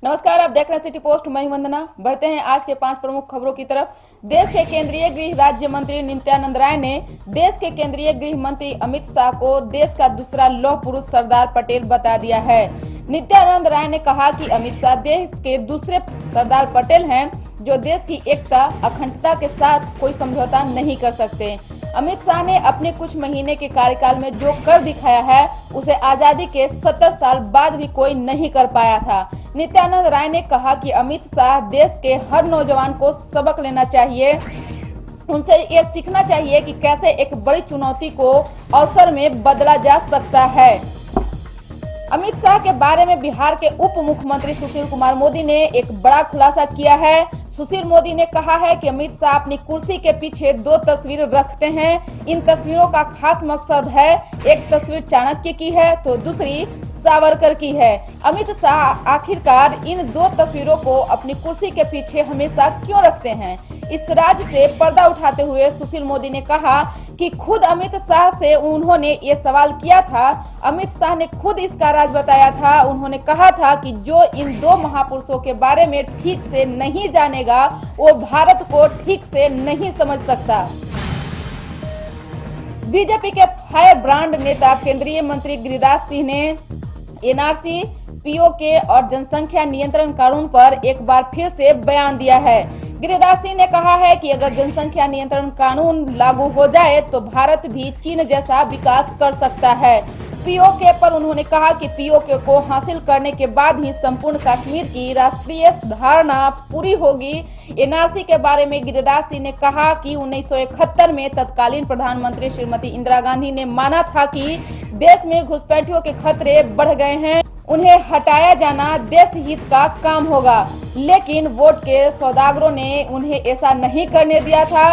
नमस्कार, आप देख रहे हैं सिटी पोस्ट। मैं वंदना। बढ़ते हैं आज के 5 प्रमुख खबरों की तरफ। देश के केंद्रीय गृह राज्य मंत्री नित्यानंद राय ने देश के केंद्रीय गृह मंत्री अमित शाह को देश का दूसरा लौह पुरुष सरदार पटेल बता दिया है। नित्यानंद राय ने कहा कि अमित शाह देश के दूसरे सरदार पटेल हैं जो देश की एकता अखंडता के साथ कोई समझौता नहीं कर सकते। अमित शाह ने अपने कुछ महीने के कार्यकाल में जो कर दिखाया है उसे आजादी के 70 साल बाद भी कोई नहीं कर पाया था। नित्यानंद राय ने कहा कि अमित शाह देश के हर नौजवान को सबक लेना चाहिए, उनसे ये सीखना चाहिए कि कैसे एक बड़ी चुनौती को अवसर में बदला जा सकता है। अमित शाह के बारे में बिहार के उप मुख्यमंत्री सुशील कुमार मोदी ने एक बड़ा खुलासा किया है। सुशील मोदी ने कहा है कि अमित शाह अपनी कुर्सी के पीछे 2 तस्वीर रखते हैं। इन तस्वीरों का खास मकसद है, एक तस्वीर चाणक्य की है तो दूसरी सावरकर की है। अमित शाह आखिरकार इन 2 तस्वीरों को अपनी कुर्सी के पीछे हमेशा क्यों रखते हैं? इस राज से पर्दा उठाते हुए सुशील मोदी ने कहा कि खुद अमित शाह से उन्होंने ये सवाल किया था। अमित शाह ने खुद इसका राज बताया था। उन्होंने कहा था कि जो इन 2 महापुरुषों के बारे में ठीक से नहीं जानेगा वो भारत को ठीक से नहीं समझ सकता। बीजेपी के फायर ब्रांड नेता केंद्रीय मंत्री गिरिराज सिंह ने एनआरसी, पीओके और जनसंख्या नियंत्रण कानून पर एक बार फिर से बयान दिया है। गिरिराज सिंह ने कहा है कि अगर जनसंख्या नियंत्रण कानून लागू हो जाए तो भारत भी चीन जैसा विकास कर सकता है। पीओके पर उन्होंने कहा कि पीओके को हासिल करने के बाद ही संपूर्ण कश्मीर की राष्ट्रीय धारणा पूरी होगी। एनआरसी के बारे में गिरिराज सिंह ने कहा कि 1971 में तत्कालीन प्रधानमंत्री श्रीमती इंदिरा गांधी ने माना था कि देश में घुसपैठियों के खतरे बढ़ गए हैं, उन्हें हटाया जाना देश हित का काम होगा, लेकिन वोट के सौदागरों ने उन्हें ऐसा नहीं करने दिया था।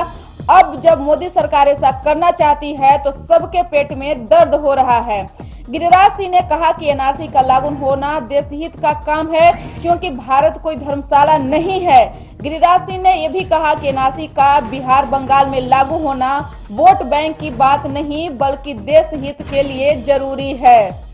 अब जब मोदी सरकार ऐसा करना चाहती है तो सबके पेट में दर्द हो रहा है। गिरिराज सिंह ने कहा कि एनआरसी का लागू होना देश हित का काम है क्योंकि भारत कोई धर्मशाला नहीं है। गिरिराज सिंह ने यह भी कहा कि एनआरसी का बिहार बंगाल में लागू होना वोट बैंक की बात नहीं बल्कि देश हित के लिए जरूरी है।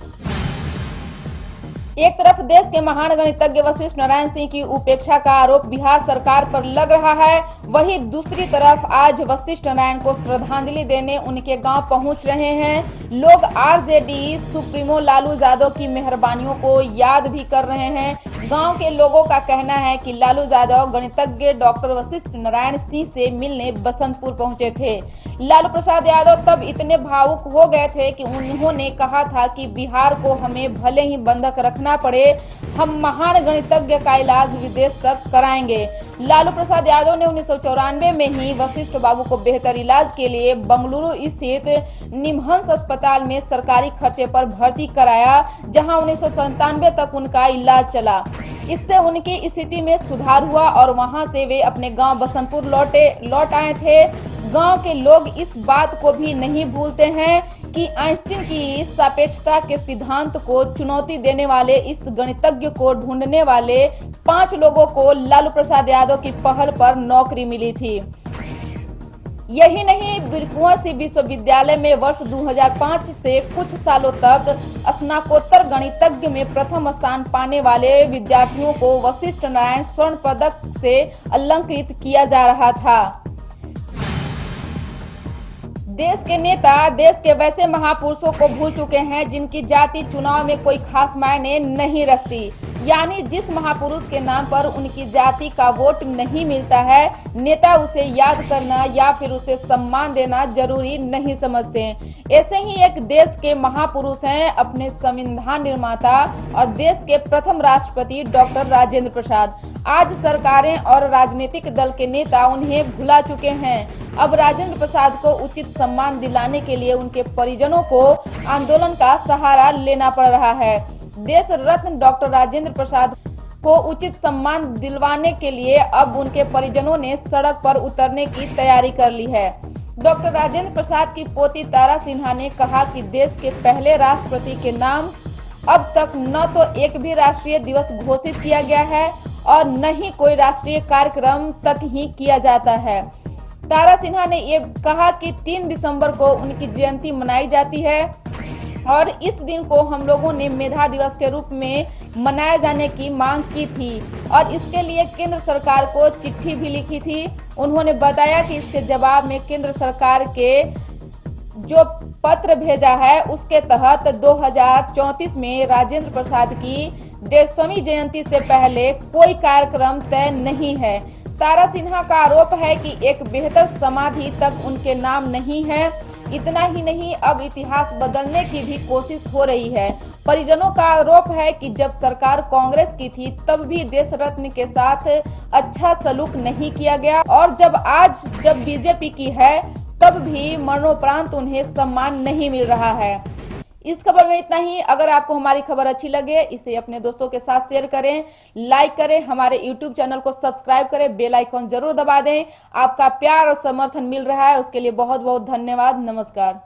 एक तरफ देश के महान गणितज्ञ वशिष्ठ नारायण सिंह की उपेक्षा का आरोप बिहार सरकार पर लग रहा है, वहीं दूसरी तरफ आज वशिष्ठ नारायण को श्रद्धांजलि देने उनके गांव पहुंच रहे हैं। लोग आरजेडी सुप्रीमो लालू यादव की मेहरबानियों को याद भी कर रहे हैं। गांव के लोगों का कहना है कि लालू यादव गणितज्ञ डॉक्टर वशिष्ठ नारायण सिंह से मिलने बसंतपुर पहुंचे थे। लालू प्रसाद यादव तब इतने भावुक हो गए थे कि उन्होंने कहा था कि बिहार को हमें भले ही बंधक रखना पड़े, हम महान गणितज्ञ का इलाज विदेश तक कराएंगे। लालू प्रसाद यादव ने 1994 में ही वशिष्ठ बाबू को बेहतर इलाज के लिए बंगलुरु स्थित निमहंस अस्पताल में सरकारी खर्चे पर भर्ती कराया, जहां 1997 तक उनका इलाज चला। इससे उनकी स्थिति में सुधार हुआ और वहां से वे अपने गांव बसंतपुर लौट आए थे। गांव के लोग इस बात को भी नहीं भूलते हैं कि आइंस्टीन की सापेक्षता के सिद्धांत को चुनौती देने वाले इस गणितज्ञ को ढूंढने वाले 5 लोगों को लालू प्रसाद यादव की पहल पर नौकरी मिली थी। यही नहीं, वीर कुंवर सिंह विश्वविद्यालय में वर्ष 2005 से कुछ सालों तक स्नातकोत्तर गणितज्ञ में प्रथम स्थान पाने वाले विद्यार्थियों को वशिष्ठ नारायण स्वर्ण पदक से अलंकृत किया जा रहा था। देश के नेता देश के वैसे महापुरुषों को भूल चुके हैं जिनकी जाति चुनाव में कोई खास मायने नहीं रखती, यानी जिस महापुरुष के नाम पर उनकी जाति का वोट नहीं मिलता है, नेता उसे याद करना या फिर उसे सम्मान देना जरूरी नहीं समझते। ऐसे ही एक देश के महापुरुष हैं अपने संविधान निर्माता और देश के प्रथम राष्ट्रपति डॉक्टर राजेंद्र प्रसाद। आज सरकारें और राजनीतिक दल के नेता उन्हें भुला चुके हैं। अब राजेंद्र प्रसाद को उचित सम्मान दिलाने के लिए उनके परिजनों को आंदोलन का सहारा लेना पड़ रहा है। देश रत्न डॉक्टर राजेंद्र प्रसाद को उचित सम्मान दिलवाने के लिए अब उनके परिजनों ने सड़क पर उतरने की तैयारी कर ली है। डॉक्टर राजेंद्र प्रसाद की पोती तारा सिन्हा ने कहा कि देश के पहले राष्ट्रपति के नाम अब तक न तो एक भी राष्ट्रीय दिवस घोषित किया गया है और न ही कोई राष्ट्रीय कार्यक्रम तक ही किया जाता है। तारा सिन्हा ने ये कहा कि 3 दिसंबर को उनकी जयंती मनाई जाती है और इस दिन को हम लोगों ने मेधा दिवस के रूप में मनाए जाने की मांग की थी और इसके लिए केंद्र सरकार को चिट्ठी भी लिखी थी। उन्होंने बताया कि इसके जवाब में केंद्र सरकार के जो पत्र भेजा है उसके तहत 2034 में राजेंद्र प्रसाद की 150वीं जयंती से पहले कोई कार्यक्रम तय नहीं है। तारा सिन्हा का आरोप है कि एक बेहतर समाधि तक उनके नाम नहीं है। इतना ही नहीं, अब इतिहास बदलने की भी कोशिश हो रही है। परिजनों का आरोप है कि जब सरकार कांग्रेस की थी तब भी देश रत्न के साथ अच्छा सलूक नहीं किया गया और जब बीजेपी की है तब भी मरणोपरांत उन्हें सम्मान नहीं मिल रहा है। इस खबर में इतना ही। अगर आपको हमारी खबर अच्छी लगे इसे अपने दोस्तों के साथ शेयर करें, लाइक करें, हमारे YouTube चैनल को सब्सक्राइब करें, बेल आइकॉन जरूर दबा दें। आपका प्यार और समर्थन मिल रहा है उसके लिए बहुत बहुत धन्यवाद। नमस्कार।